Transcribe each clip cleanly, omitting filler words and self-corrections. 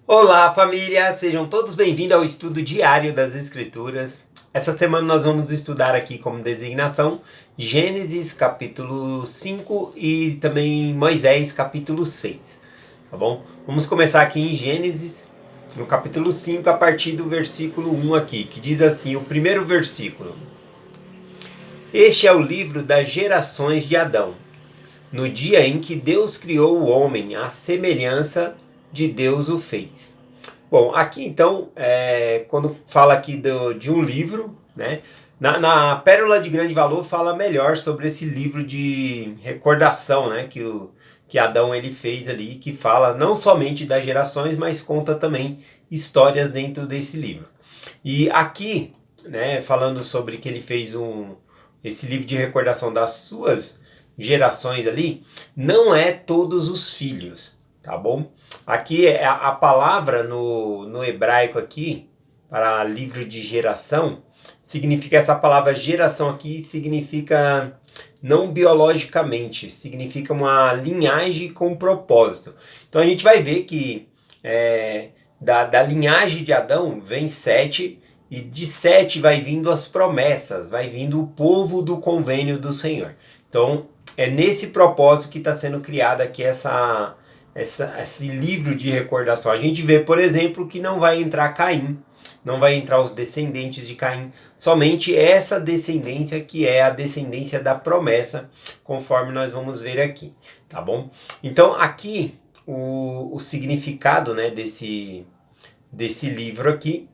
Olá, família! Sejam todos bem-vindos ao estudo diário das Escrituras. Essa semana nós vamos estudar aqui como designação Gênesis capítulo 5 e também Moisés capítulo 6, tá bom? Vamos começar aqui em Gênesis, no capítulo 5, a partir do versículo 1 aqui, que diz assim, o primeiro versículo. Este é o livro das gerações de Adão, no dia em que Deus criou o homem, à semelhança de Deus o fez. Bom, aqui então, quando fala aqui de um livro, né? Na Pérola de Grande Valor fala melhor sobre esse livro de recordação, né? Que Adão ele fez ali, que fala não somente das gerações, mas conta também histórias dentro desse livro. E aqui, né, falando sobre que ele fez esse livro de recordação das suas gerações ali, não é todos os filhos, tá bom? Aqui a palavra no hebraico aqui, para livro de geração, significa, essa palavra geração aqui significa não biologicamente, significa uma linhagem com propósito. Então a gente vai ver que da linhagem de Adão vem Sete, e de Sete vai vindo as promessas, vai vindo o povo do convênio do Senhor. Então é nesse propósito que está sendo criado aqui esse livro de recordação. A gente vê, por exemplo, que não vai entrar Caim, não vai entrar os descendentes de Caim, somente essa descendência que é a descendência da promessa, conforme nós vamos ver aqui, tá bom? Então aqui o significado, né, desse livro aqui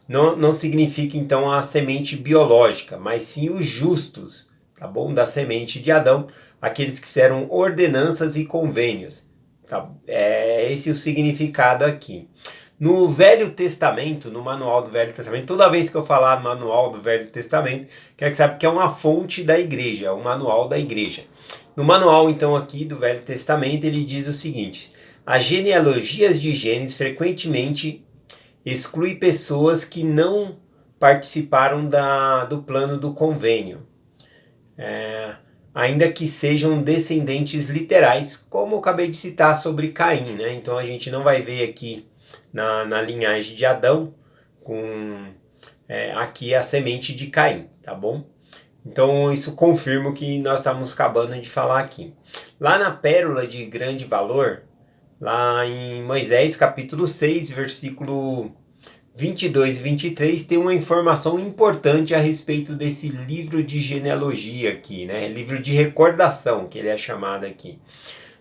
não significa então a semente biológica, mas sim os justos, tá bom? Da semente de Adão, aqueles que fizeram ordenanças e convênios. Tá? É esse o significado aqui. No Velho Testamento, no Manual do Velho Testamento, toda vez que eu falar Manual do Velho Testamento, quer que sabe que é uma fonte da igreja, é um manual da igreja. No manual, então, aqui do Velho Testamento, ele diz o seguinte: as genealogias de Gênesis frequentemente exclui pessoas que não participaram do plano do convênio, ainda que sejam descendentes literais, como eu acabei de citar sobre Caim, né? Então a gente não vai ver aqui na linhagem de Adão aqui a semente de Caim, tá bom? Então isso confirma o que nós estamos acabando de falar aqui. Lá na Pérola de Grande Valor, lá em Moisés capítulo 6, versículo 22 e 23, tem uma informação importante a respeito desse livro de genealogia aqui, né? Livro de recordação, que ele é chamado aqui.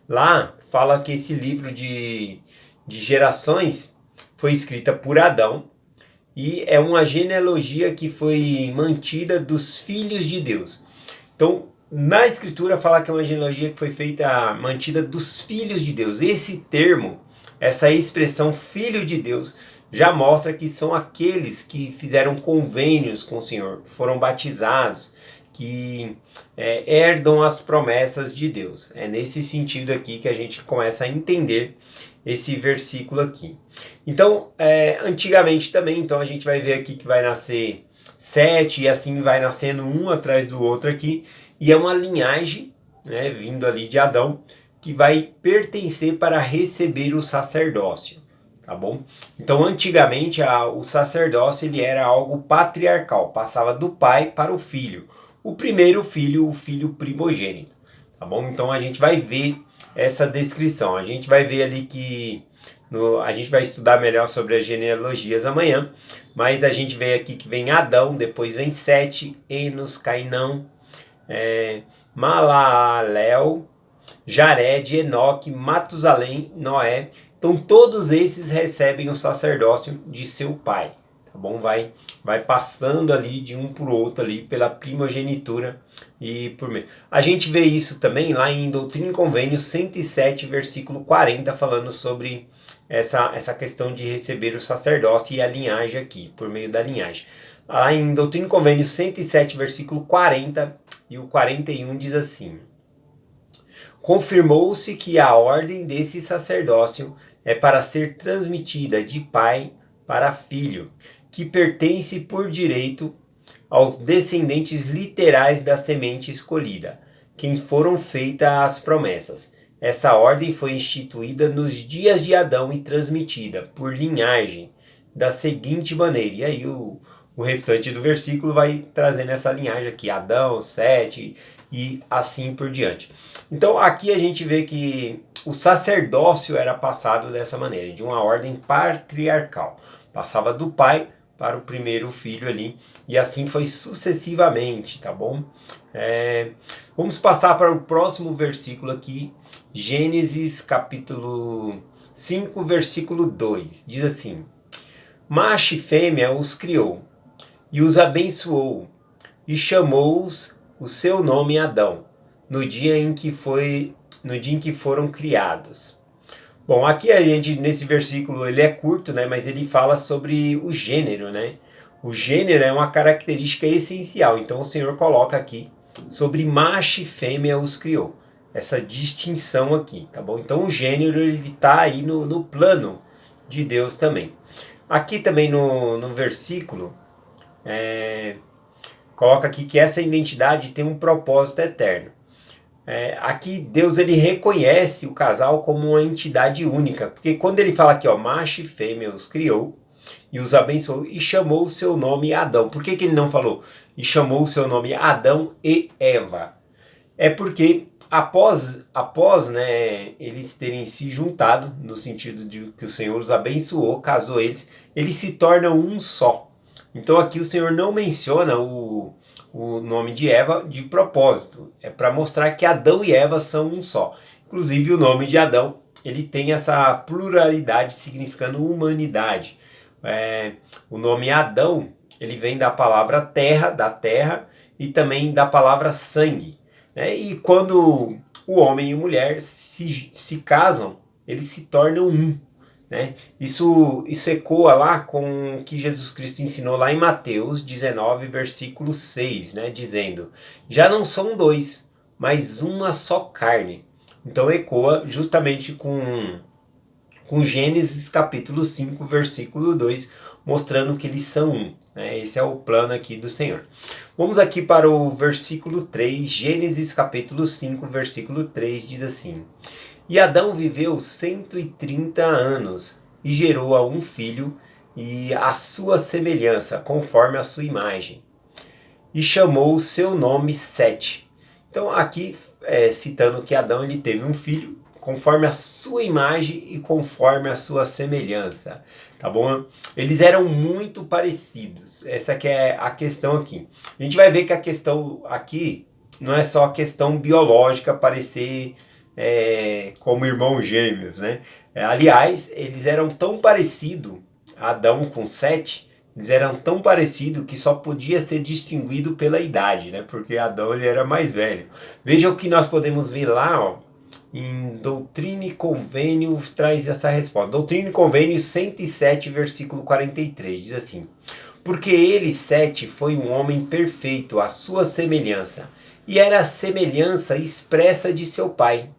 Lá fala que esse livro de gerações foi escrita por Adão e é uma genealogia que foi mantida dos filhos de Deus. Então, na escritura fala que é uma genealogia que foi mantida dos filhos de Deus. Esse termo, essa expressão filho de Deus, já mostra que são aqueles que fizeram convênios com o Senhor, foram batizados, que herdam as promessas de Deus. É nesse sentido aqui que a gente começa a entender esse versículo aqui. Então, antigamente também, então a gente vai ver aqui que vai nascer Sete, e assim vai nascendo um atrás do outro aqui, e é uma linhagem, né, vindo ali de Adão, que vai pertencer para receber o sacerdócio, tá bom? Então, antigamente, o sacerdócio ele era algo patriarcal, passava do pai para o filho. O primeiro filho, o filho primogênito, tá bom? Então, a gente vai ver essa descrição. A gente vai ver ali que a gente vai estudar melhor sobre as genealogias amanhã, mas a gente vê aqui que vem Adão, depois vem Sete, Enos, Cainão, Maalalel, Jared, Enoque, Matusalém, Noé. Então todos esses recebem o sacerdócio de seu pai, tá bom? Vai passando ali de um para o outro ali pela primogenitura e por meio. A gente vê isso também lá em Doutrina e Convênio 107, versículo 40, falando sobre essa questão de receber o sacerdócio e a linhagem aqui, por meio da linhagem. Lá em Doutrina e Convênio 107, versículo 40 e o 41 diz assim: confirmou-se que a ordem desse sacerdócio é para ser transmitida de pai para filho, que pertence por direito aos descendentes literais da semente escolhida, quem foram feitas as promessas. Essa ordem foi instituída nos dias de Adão e transmitida por linhagem da seguinte maneira. E aí o restante do versículo vai trazendo essa linhagem aqui, Adão, Sete e assim por diante. Então aqui a gente vê que o sacerdócio era passado dessa maneira, de uma ordem patriarcal. Passava do pai para o primeiro filho ali, e assim foi sucessivamente, tá bom? Vamos passar para o próximo versículo aqui, Gênesis capítulo 5, versículo 2, diz assim: Macho e fêmea os criou, e os abençoou, e chamou-os o seu nome Adão, no dia em que foram criados. Bom, aqui a gente, nesse versículo, ele é curto, né, mas ele fala sobre o gênero, né? O gênero é uma característica essencial, então o Senhor coloca aqui, sobre macho e fêmea os criou. Essa distinção aqui, tá bom? Então o gênero, ele tá aí no plano de Deus também. Aqui também no versículo, coloca aqui que essa identidade tem um propósito eterno. Aqui Deus ele reconhece o casal como uma entidade única, porque quando ele fala aqui, ó, macho e fêmea os criou e os abençoou e chamou o seu nome Adão. Por que ele não falou e chamou o seu nome Adão e Eva? É porque após né, eles terem se juntado, no sentido de que o Senhor os abençoou, casou eles se tornam um só. Então aqui o Senhor não menciona o nome de Eva de propósito. É para mostrar que Adão e Eva são um só. Inclusive o nome de Adão, ele tem essa pluralidade significando humanidade. O nome Adão, ele vem da palavra terra, da terra, e também da palavra sangue. Né? E quando o homem e a mulher se casam, eles se tornam um. Né? Isso ecoa lá com o que Jesus Cristo ensinou lá em Mateus 19, versículo 6, né? Dizendo, já não são dois, mas uma só carne. Então ecoa justamente com Gênesis capítulo 5, versículo 2, mostrando que eles são um. Né? Esse é o plano aqui do Senhor. Vamos aqui para o versículo 3, Gênesis capítulo 5, versículo 3, diz assim: E Adão viveu 130 anos e gerou a um filho e a sua semelhança, conforme a sua imagem. E chamou o seu nome Sete. Então aqui citando que Adão ele teve um filho conforme a sua imagem e conforme a sua semelhança. Tá bom? Eles eram muito parecidos. Essa que é a questão aqui. A gente vai ver que a questão aqui não é só a questão biológica parecer como irmãos gêmeos, né? Aliás, eles eram tão parecidos, Adão com Sete, eles eram tão parecidos que só podia ser distinguido pela idade, né? Porque Adão ele era mais velho. Veja o que nós podemos ver lá, ó, em Doutrina e Convênio traz essa resposta. Doutrina e Convênio 107, versículo 43, diz assim: Porque ele, Sete, foi um homem perfeito, à sua semelhança, e era a semelhança expressa de seu pai,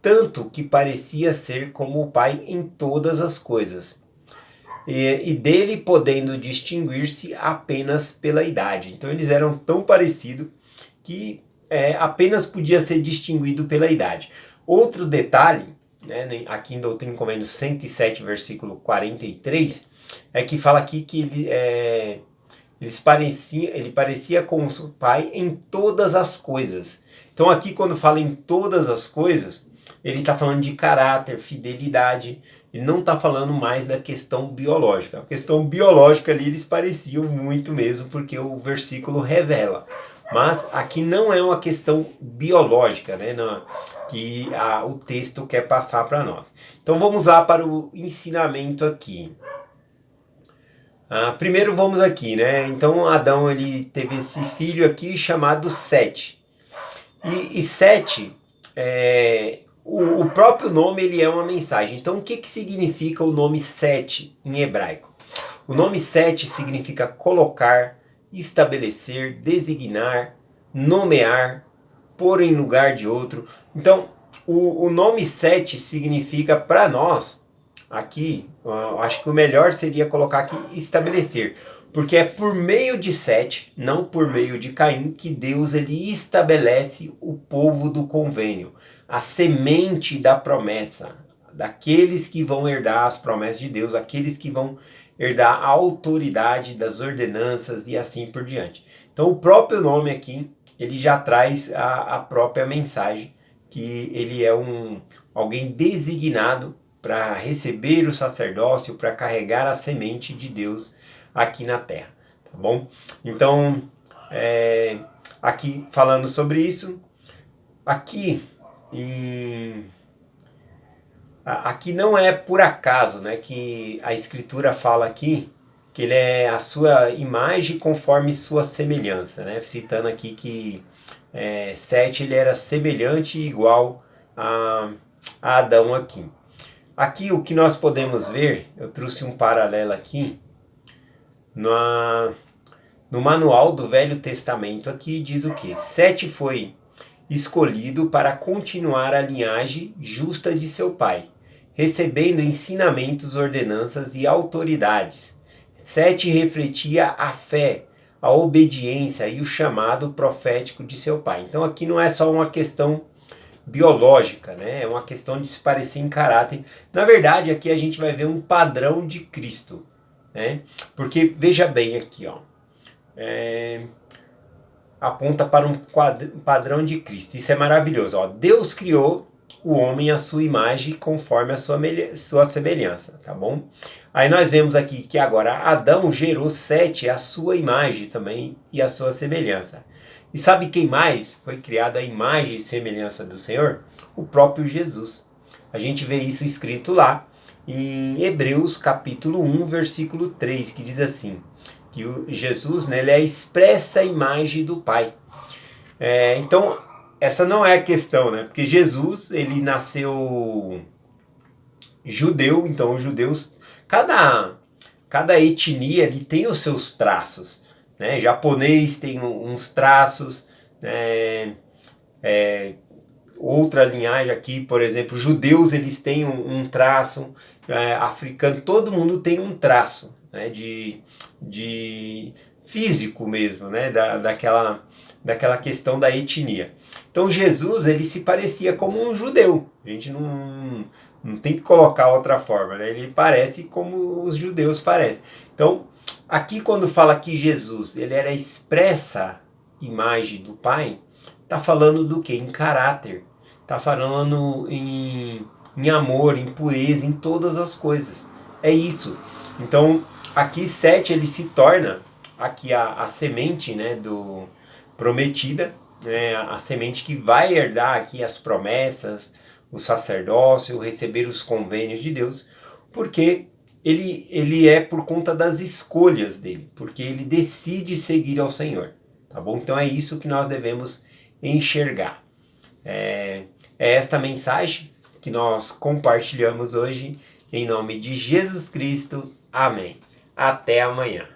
tanto que parecia ser como o pai em todas as coisas, e dele podendo distinguir-se apenas pela idade. Então eles eram tão parecidos que apenas podia ser distinguido pela idade. Outro detalhe, né, aqui em Doutrina e Convênio 107, versículo 43, é que fala aqui que ele parecia com o pai em todas as coisas. Então aqui quando fala em todas as coisas, ele está falando de caráter, fidelidade, ele não está falando mais da questão biológica. A questão biológica ali eles pareciam muito mesmo, porque o versículo revela. Mas aqui não é uma questão biológica, né, que o texto quer passar para nós. Então vamos lá para o ensinamento aqui. Primeiro vamos aqui, né? Então Adão ele teve esse filho aqui chamado Sete. E Sete, o próprio nome ele é uma mensagem. Então o que significa o nome Sete em hebraico? O nome Sete significa colocar, estabelecer, designar, nomear, pôr em lugar de outro. Então, o nome Sete significa para nós, aqui, acho que o melhor seria colocar aqui estabelecer, porque é por meio de Sete, não por meio de Caim, que Deus ele estabelece o povo do convênio. a semente da promessa, daqueles que vão herdar as promessas de Deus, aqueles que vão herdar a autoridade das ordenanças e assim por diante. Então o próprio nome aqui, ele já traz a própria mensagem, que ele é alguém designado para receber o sacerdócio, para carregar a semente de Deus aqui na terra, tá bom? Então, aqui falando sobre isso, aqui não é por acaso, né, que a Escritura fala aqui que ele é a sua imagem conforme sua semelhança, né? Citando aqui que Sete ele era semelhante e igual a Adão aqui. Aqui o que nós podemos ver, eu trouxe um paralelo aqui, no manual do Velho Testamento aqui diz o que? Sete foi escolhido para continuar a linhagem justa de seu pai, recebendo ensinamentos, ordenanças e autoridades. Sete refletia a fé, a obediência e o chamado profético de seu pai. Então aqui não é só uma questão biológica, né? É uma questão de se parecer em caráter. Na verdade, aqui a gente vai ver um padrão de Cristo, né? Porque veja bem aqui, ó, aponta para um padrão de Cristo. Isso é maravilhoso, ó. Deus criou o homem à sua imagem conforme a sua semelhança, tá bom? Aí nós vemos aqui que agora Adão gerou Sete à sua imagem também e à sua semelhança. E sabe quem mais foi criado à imagem e semelhança do Senhor? O próprio Jesus. A gente vê isso escrito lá em Hebreus capítulo 1, versículo 3, que diz assim, que Jesus, né, ele é a expressa imagem do Pai. Então, essa não é a questão, né? Porque Jesus, ele nasceu judeu, então os judeus, cada etnia ali tem os seus traços, né? Japonês tem uns traços, né? Outra linhagem aqui, por exemplo, judeus, eles têm um traço, africano, todo mundo tem um traço, né? de físico mesmo, né? daquela questão da etnia. Então Jesus, ele se parecia como um judeu. A gente não tem que colocar outra forma, né? Ele parece como os judeus parecem. Então, aqui quando fala que Jesus, ele era a expressa imagem do Pai, está falando do quê? Em caráter. Está falando em amor, em pureza, em todas as coisas. É isso. Então, aqui Sete, ele se torna aqui a semente, né, prometida, né, a semente que vai herdar aqui as promessas, o sacerdócio, receber os convênios de Deus, porque ele é por conta das escolhas dele, porque ele decide seguir ao Senhor, tá bom? Então é isso que nós devemos enxergar. É esta mensagem que nós compartilhamos hoje, em nome de Jesus Cristo. Amém. Até amanhã.